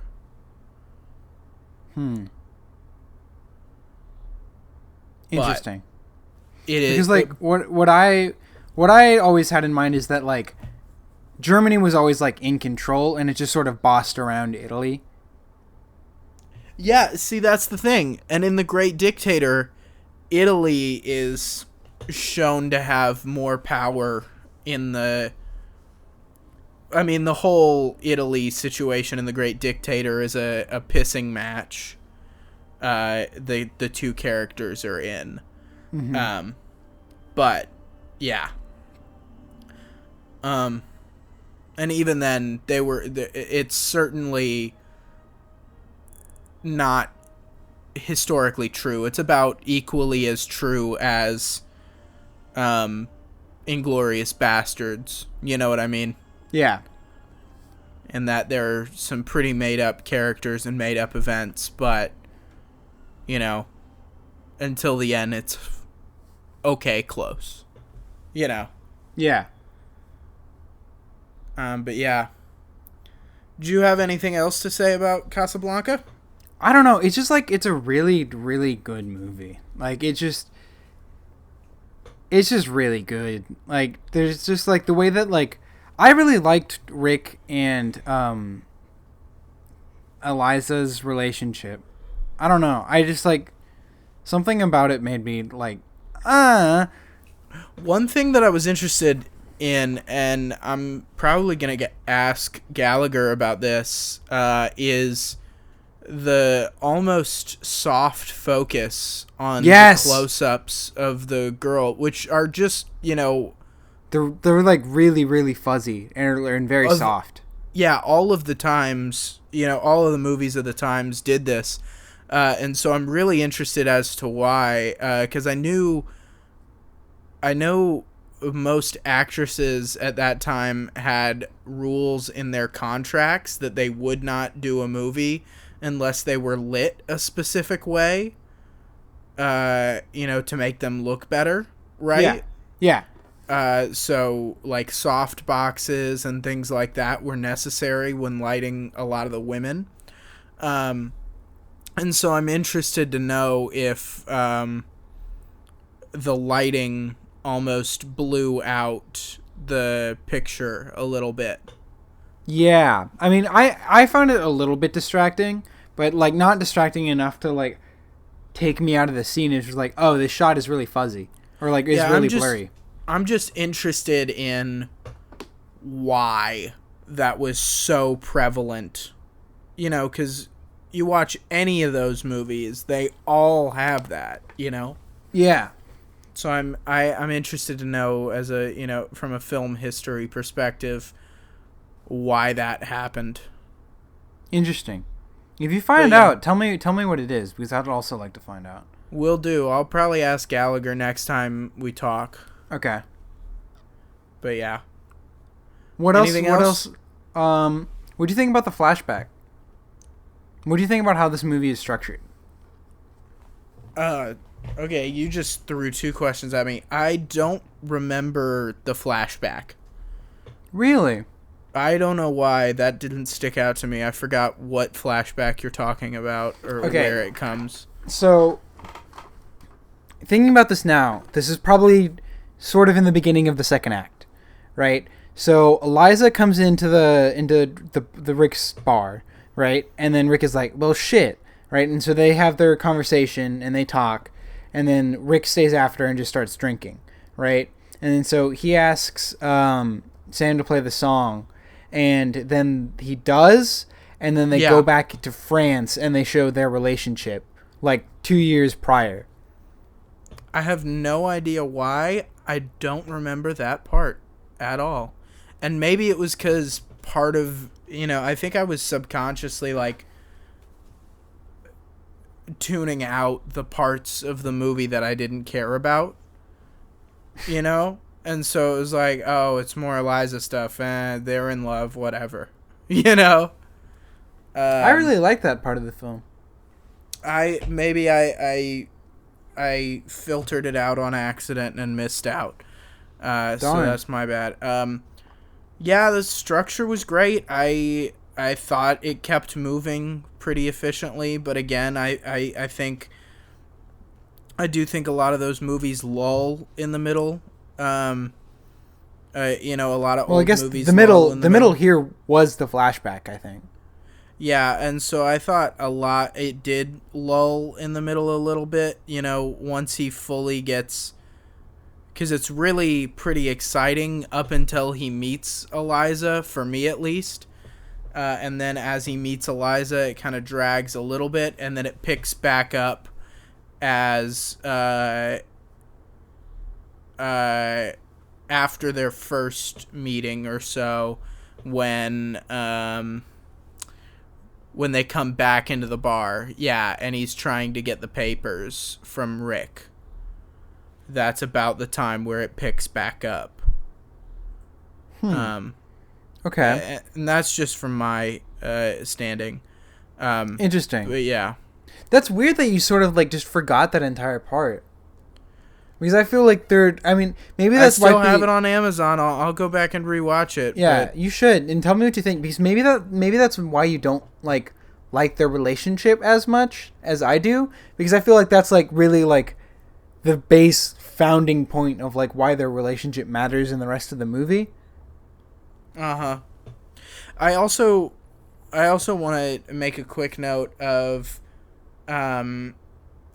Interesting. It is because like what I always had in mind is that like Germany was always like in control and it just sort of bossed around Italy. Yeah, see, that's the thing. And in The Great Dictator, Italy is shown to have more power in the... I mean, the whole Italy situation in The Great Dictator is a pissing match. The two characters are in. Mm-hmm. But yeah. And even then, it's certainly not historically true. It's about equally as true as Inglourious Bastards. You know what I mean? Yeah. And that there are some pretty made-up characters and made-up events, but, until the end, it's okay close. Yeah. But yeah. Do you have anything else to say about Casablanca? I don't know. It's just like, it's a really, really good movie. Like, it's just really good. Like, there's just like the way that like, I really liked Rick and Eliza's relationship. I don't know. I just like something about it made me like, One thing that I was interested in, and I'm probably gonna ask Gallagher about this, is the almost soft focus on the close-ups of the girl, which are just they're like really, really fuzzy and very soft. Yeah, all of the times, all of the movies of the times did this. And so I'm really interested as to why, because I know most actresses at that time had rules in their contracts that they would not do a movie unless they were lit a specific way, to make them look better, right? Yeah. So like soft boxes and things like that were necessary when lighting a lot of the women. And so I'm interested to know if the lighting almost blew out the picture a little bit. Yeah. I mean, I found it a little bit distracting, but like not distracting enough to like take me out of the scene. It's just like, oh, this shot is really fuzzy or like it's really blurry. I'm just interested in why that was so prevalent, because you watch any of those movies, they all have that, Yeah. So I'm interested to know, as a from a film history perspective, why that happened. Interesting. If you find yeah. out, tell me what it is, because I'd also like to find out. Will do. I'll probably ask Gallagher next time we talk. Okay. But yeah. What Anything else? What do you think about the flashback? What do you think about how this movie is structured? Okay, you just threw two questions at me. I don't remember the flashback. Really? I don't know why that didn't stick out to me. I forgot what flashback you're talking about or where it comes. So, thinking about this now, this is probably sort of in the beginning of the second act, right? So Eliza comes into the Rick's bar, right? And then Rick is like, "Well, shit," right? And so they have their conversation and they talk, and then Rick stays after and just starts drinking, right? And then so he asks Sam to play the song, and then he does, and then they go back to France and they show their relationship like 2 years prior. I have no idea why. I don't remember that part at all. And maybe it was because part of, I think I was subconsciously like tuning out the parts of the movie that I didn't care about, And so it was like, oh, it's more Eliza stuff. They're in love, whatever, I really like that part of the film. I filtered it out on accident and missed out. So that's my bad. Yeah, the structure was great. I thought it kept moving pretty efficiently, but again, I do think a lot of those movies lull in the middle. A lot of old movies. The middle here was the flashback, I think. Yeah, and so I thought it did lull in the middle a little bit, once he fully gets, because it's really pretty exciting up until he meets Eliza, for me at least. And then as he meets Eliza, it kind of drags a little bit, and then it picks back up as after their first meeting or so, when they come back into the bar. Yeah, and he's trying to get the papers from Rick. That's about the time where it picks back up. Okay. And that's just from my standing. Interesting. But yeah. That's weird that you sort of like just forgot that entire part. Because I feel like maybe that's why I still have it on Amazon. I'll go back and rewatch it. Yeah, you should, and tell me what you think, because maybe that's why you don't like their relationship as much as I do, because I feel like that's like really like the base founding point of like why their relationship matters in the rest of the movie. I also want to make a quick note of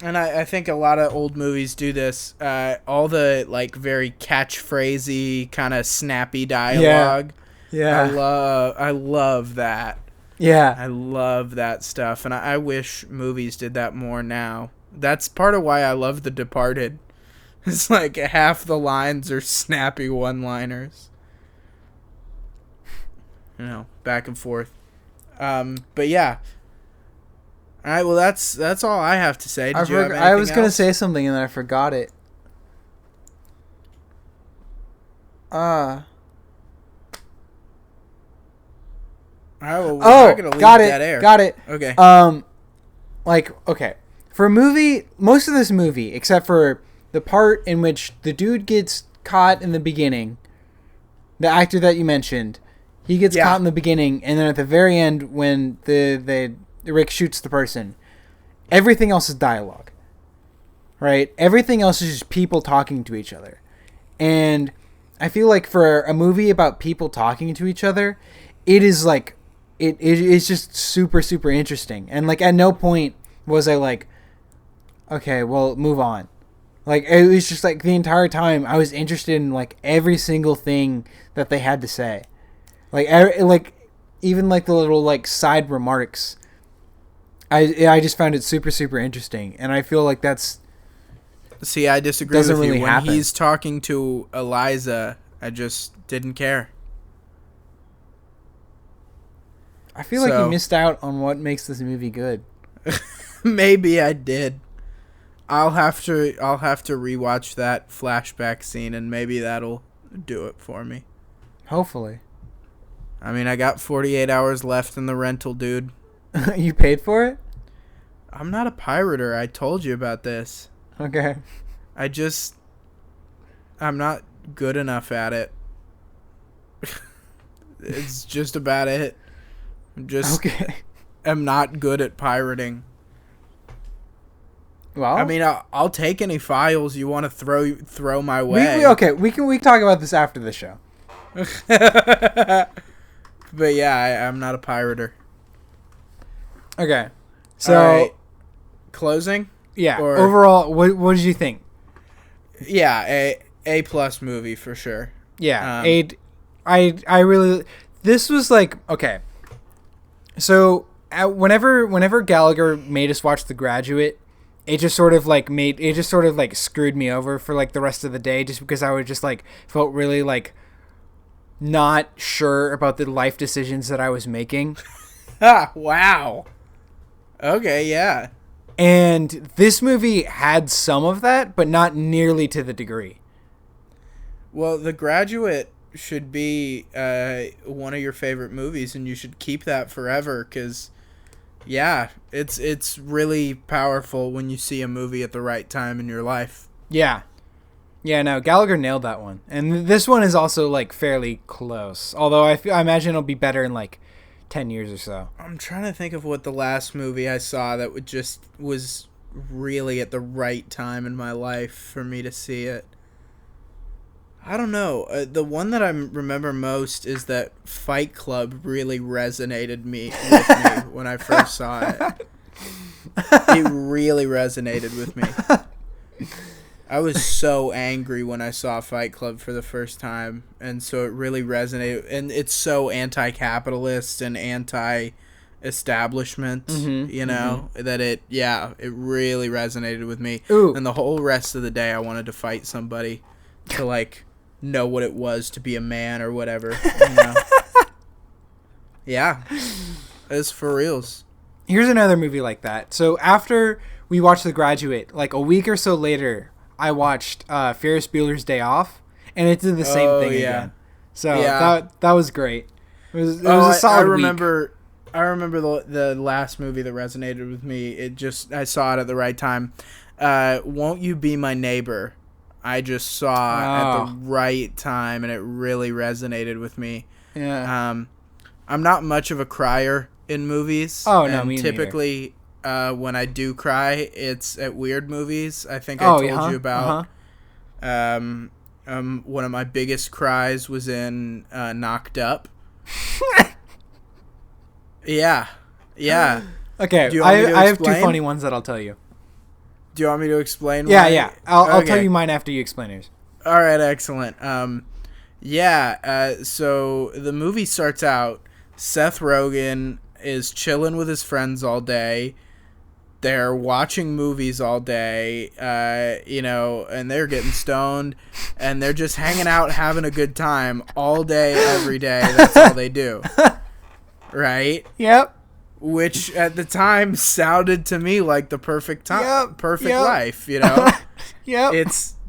and I think a lot of old movies do this, all the like very catchphrasey kind of snappy dialogue. Yeah. I love that. Yeah. I love that stuff, and I wish movies did that more now. That's part of why I love The Departed. It's like half the lines are snappy one-liners. Back and forth. But yeah. All right, well that's all I have to say. Did you have anything I was going to else? say something and then I forgot it. All right, well, we're not gonna leave dead air. Got it. Okay. Okay. For a movie, most of this movie, except for the part in which the dude gets caught in the beginning, the actor that you mentioned, he gets caught in the beginning, and then at the very end when the Rick shoots the person, everything else is dialogue, right? Everything else is just people talking to each other. And I feel like for a movie about people talking to each other, it is like, it's just super, super interesting. And like at no point was I like, okay, well, move on. Like it was just like the entire time I was interested in like every single thing that they had to say. Like even like the little like side remarks. I just found it super, super interesting, and I feel like that's. See, I disagree with really you. When happen. he's talking to Eliza, I just didn't care. I feel like you missed out on what makes this movie good. Maybe I did. I'll have to rewatch that flashback scene, and maybe that'll do it for me. Hopefully. I mean, I got 48 hours left in the rental, dude. You paid for it? I'm not a pirater. I told you about this. Okay. I'm not good enough at it. It's just about it. I'm not good at pirating. Well, I mean, I'll take any files you want to throw my way. We can talk about this after the show. But yeah, I'm not a pirater. Okay, so right. Closing. Yeah. Overall, what did you think? Yeah, A plus movie for sure. Yeah, I really. This was like, okay. So whenever Gallagher made us watch The Graduate, it just sort of like screwed me over for like the rest of the day, just because I would just like felt really like not sure about the life decisions that I was making. Wow. Okay, yeah. And this movie had some of that, but not nearly to the degree. Well, The Graduate should be one of your favorite movies, and you should keep that forever, because, yeah, it's really powerful when you see a movie at the right time in your life. Yeah. Yeah, no, Gallagher nailed that one. And this one is also, like, fairly close. Although I imagine it'll be better in, like, 10 years or so. I'm trying to think of what the last movie I saw that was really at the right time in my life for me to see it. I don't know. The one that I remember most is that Fight Club really resonated with me when I first saw it. It really resonated with me. I was so angry when I saw Fight Club for the first time, and so it really resonated. And it's so anti-capitalist and anti-establishment, that it really resonated with me. Ooh. And the whole rest of the day, I wanted to fight somebody to, like, know what it was to be a man or whatever. Yeah. It's for reals. Here's another movie like that. So after we watched The Graduate, like a week or so later, I watched Ferris Bueller's Day Off, and it did the same thing again. So that was great. It was a solid week. I remember the last movie that resonated with me. I saw it at the right time. Won't You Be My Neighbor? I just saw at the right time, and it really resonated with me. Yeah. I'm not much of a crier in movies. Oh no, me typically. When I do cry, it's at weird movies. I think I told you about. One of my biggest cries was in Knocked Up. Yeah. Okay, I have two funny ones that I'll tell you. Do you want me to explain? Yeah. I'll tell you mine after you explain yours. All right, excellent. So the movie starts out. Seth Rogen is chilling with his friends all day. They're watching movies all day, and they're getting stoned, and they're just hanging out, having a good time all day, every day. That's all they do. Right? Yep. Which at the time sounded to me like the perfect time, life, Yep.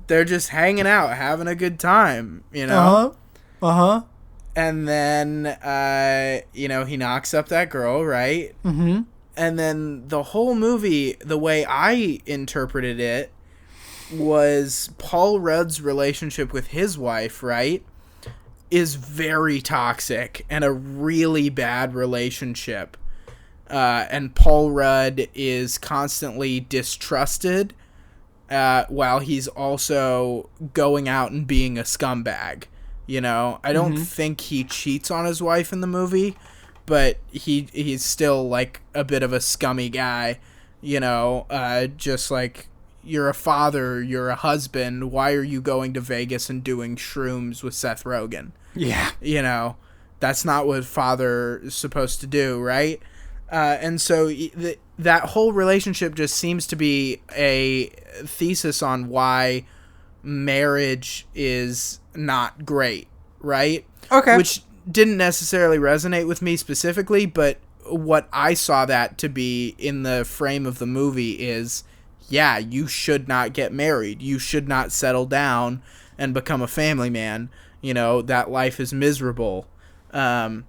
They're just hanging out, having a good time, Uh-huh. And then, he knocks up that girl, right? Mm-hmm. And then the whole movie, the way I interpreted it, was Paul Rudd's relationship with his wife, right, is very toxic and a really bad relationship. And Paul Rudd is constantly distrusted while he's also going out and being a scumbag. I don't think he cheats on his wife in the movie, but he's still like a bit of a scummy guy, just like, you're a father, you're a husband, why are you going to Vegas and doing shrooms with Seth Rogen? Yeah. That's not what father is supposed to do, right? And so that whole relationship just seems to be a thesis on why marriage is not great, right? Okay. Which didn't necessarily resonate with me specifically, but what I saw that to be in the frame of the movie is, yeah, you should not get married. You should not settle down and become a family man. You know, that life is miserable. And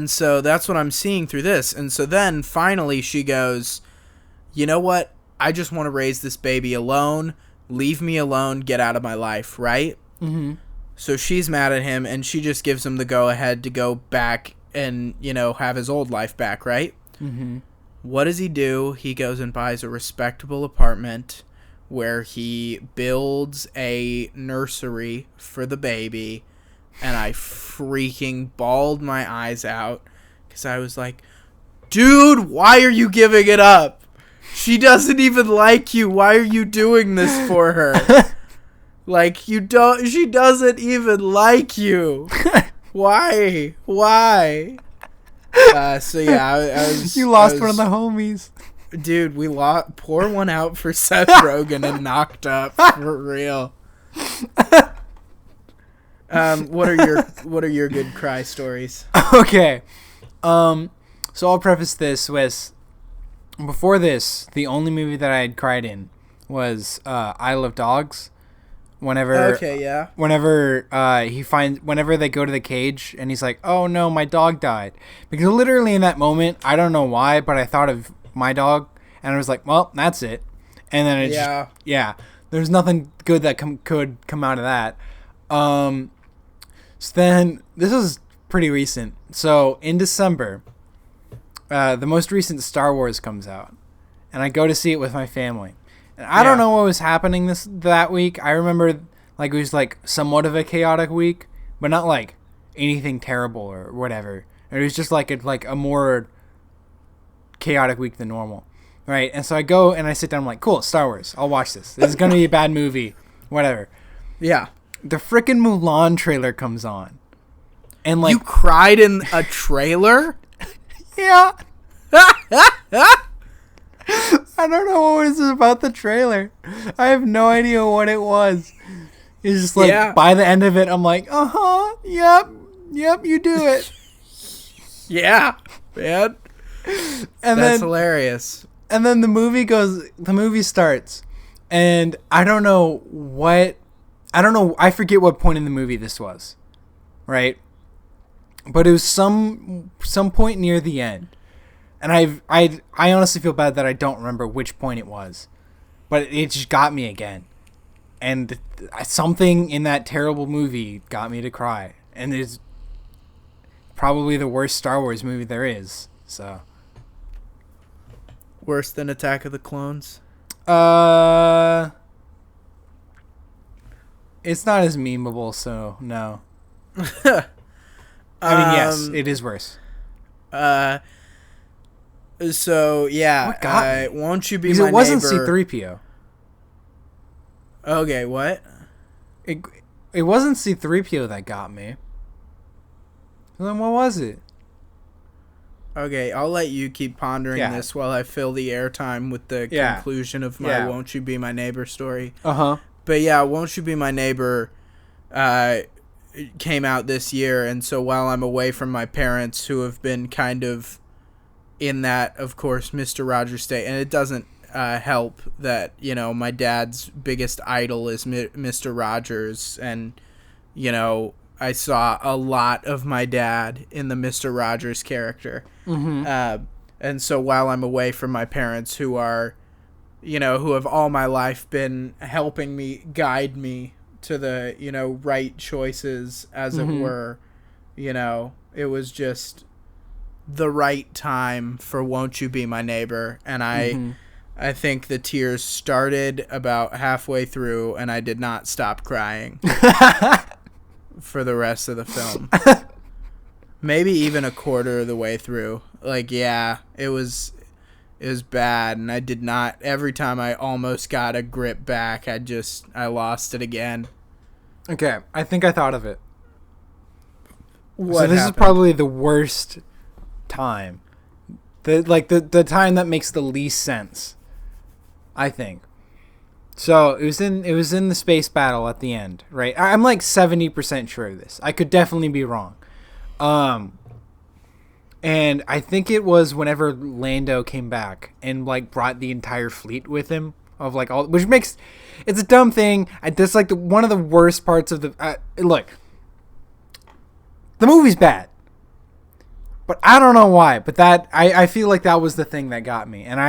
so that's what I'm seeing through this. And so then finally she goes, you know what? I just want to raise this baby alone. Leave me alone. Get out of my life, right? Mm-hmm. So she's mad at him, and she just gives him the go-ahead to go back and, you know, have his old life back, right? Mm-hmm. What does he do? He goes and buys a respectable apartment where he builds a nursery for the baby, and I freaking bawled my eyes out because I was like, dude, why are you giving it up? She doesn't even like you. Why are you doing this for her? Like, she doesn't even like you. Why? So yeah, I was... You lost one of the homies. Dude, we pour one out for Seth Rogen and Knocked Up, for real. What are your good cry stories? Okay. So I'll preface this with, before this, the only movie that I had cried in was I Love Dogs. Whenever they go to the cage and he's like, oh no, my dog died. Because literally in that moment, I don't know why, but I thought of my dog and I was like, well, that's it. And then there's nothing good that could come out of that. So then this was pretty recent. So in December, the most recent Star Wars comes out, and I go to see it with my family. And I don't know what was happening that week. I remember like it was like somewhat of a chaotic week, but not like anything terrible or whatever. It was just like a more chaotic week than normal, right? And so I go and I sit down. I'm like, cool, Star Wars. I'll watch this. This is gonna be a bad movie, whatever. Yeah. The frickin' Mulan trailer comes on, and like you cried in a trailer. Yeah. I don't know what it was about the trailer. I have no idea what it was. It's just like, by the end of it, I'm like, yep, you do it. Yeah, man. That's hilarious. And then the movie starts, and I forget what point in the movie this was, right? But it was some point near the end. And I honestly feel bad that I don't remember which point it was, but it just got me again, and something in that terrible movie got me to cry, and it's probably the worst Star Wars movie there is. So worse than Attack of the Clones? It's not as memeable, so no. I mean, yes, it is worse. So yeah, won't you be because my neighbor? It wasn't C-3PO. Okay, what? It wasn't C-3PO that got me. Then what was it? Okay, I'll let you keep pondering this while I fill the airtime with the conclusion of my "Won't You Be My Neighbor" story. But yeah, "Won't You Be My Neighbor" came out this year, and so while I'm away from my parents, who have been kind of in that, of course, Mr. Rogers state, and it doesn't help that, you know, my dad's biggest idol is Mr. Rogers, and, you know, I saw a lot of my dad in the Mr. Rogers character. Mm-hmm. And so while I'm away from my parents, who are, you know, who have all my life been helping me, guide me to the, you know, right choices, as it were, you know, it was just the right time for "Won't You Be My Neighbor," and I think the tears started about halfway through, and I did not stop crying for the rest of the film. Maybe even a quarter of the way through. Like, yeah, it was bad, and I did not. Every time I almost got a grip back, I lost it again. Okay, I think I thought of it. What so this happened? is probably the worst time, the time that makes the least sense, I think. So it was in the space battle at the end, right? I'm like 70% sure of this. I could definitely be wrong, And I think it was whenever Lando came back and like brought the entire fleet with him of like all, which makes it's a dumb thing. That's like one of the worst parts of the look. The movie's bad, but I don't know why. But that I feel like that was the thing that got me, and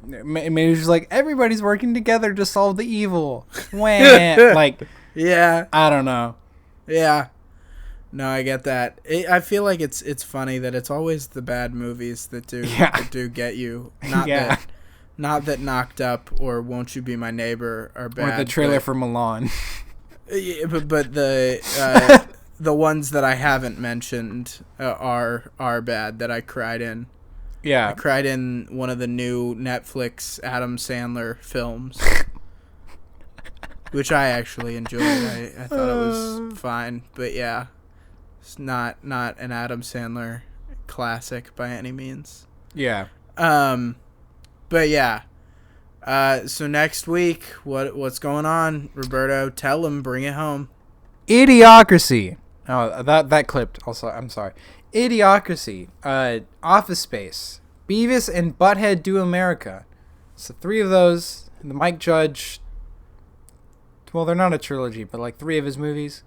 maybe it was just like everybody's working together to solve the evil. Like yeah, I don't know. Yeah. No, I get that. I feel like it's funny that it's always the bad movies that do get you. Not that Knocked Up or Won't You Be My Neighbor are bad. Or the trailer for Milan. Yeah, but the the ones that I haven't mentioned are bad that I cried in. Yeah. I cried in one of the new Netflix Adam Sandler films. Which I actually enjoyed. I thought it was fine, but yeah. It's not an Adam Sandler classic by any means. Yeah. But yeah. So next week, what's going on, Roberto? Tell him, bring it home. Idiocracy. Oh, that clipped. Also, I'm sorry. Idiocracy. Office Space. Beavis and Butthead Do America. So 3 of those. The Mike Judge. Well, they're not a trilogy, but like 3 of his movies.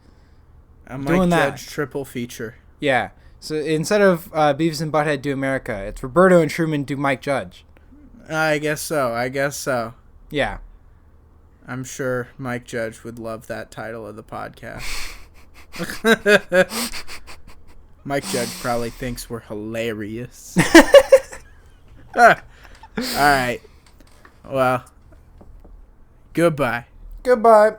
A Mike Judge triple feature. Yeah. So instead of Beavis and Butthead Do America, it's Roberto and Truman Do Mike Judge. I guess so. Yeah. I'm sure Mike Judge would love that title of the podcast. Mike Judge probably thinks we're hilarious. All right. Well, goodbye. Goodbye.